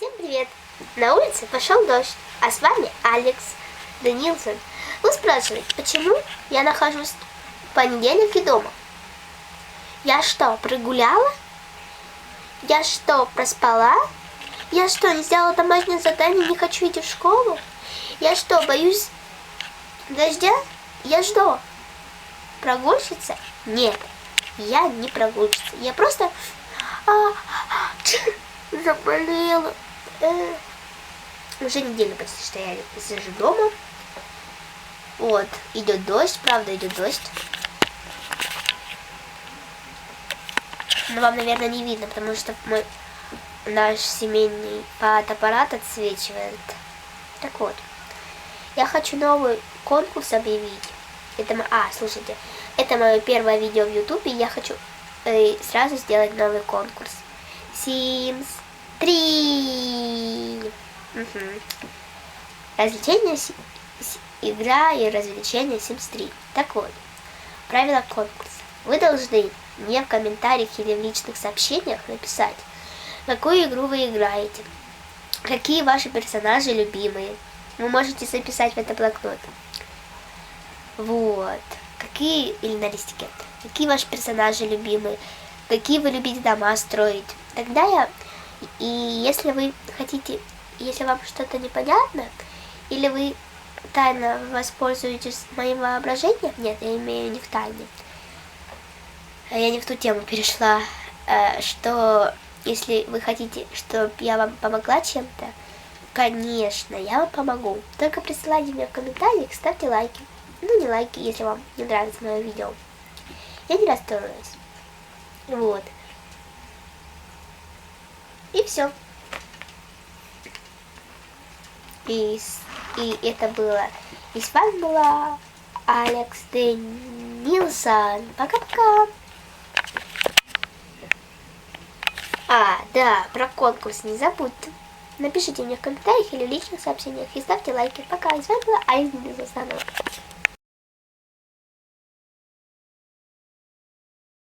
Всем привет! На улице пошел дождь, а с вами Алекс Данилсон. Вы спрашиваете, почему я нахожусь в понедельнике дома? Я что, прогуляла? Я что, проспала? Я что, не сделала домашнее задание, не хочу идти в школу? Я что, боюсь дождя? Я что, прогульщица? Нет, я не прогульщица. Я просто заболела. Уже неделю почти что я сижу дома. Вот, идет дождь, правда идет дождь. Но вам, наверное, не видно, потому что наш семейный фотоаппарат отсвечивает. Так вот, я хочу новый конкурс объявить. Слушайте, это мое первое видео в YouTube, и я хочу сразу сделать новый конкурс. Sims 3. Развлечение, игра и развлечение Sims 3. Так вот, правила конкурса. Вы должны мне в комментариях или в личных сообщениях написать, какую игру вы играете, какие ваши персонажи любимые. Вы можете записать в это блокнот. Вот. Или на листике. Какие ваши персонажи любимые, какие вы любите дома строить. Тогда если вы хотите, если вам что-то непонятно, или вы тайно воспользуетесь моим воображением, нет, я имею не в тайне, я не в ту тему перешла, что если вы хотите, чтобы я вам помогла чем-то, конечно, я вам помогу. Только присылайте мне в комментариях, ставьте лайки. Ну, не лайки, если вам не нравится мое видео. Я не расстроилась. Вот. И все. И это было. И с вами была Алекс Данилсон. Пока-пока. Да, про конкурс не забудьте. Напишите мне в комментариях или в личных сообщениях и ставьте лайки. Пока. И с вами была Алекс Данилсон.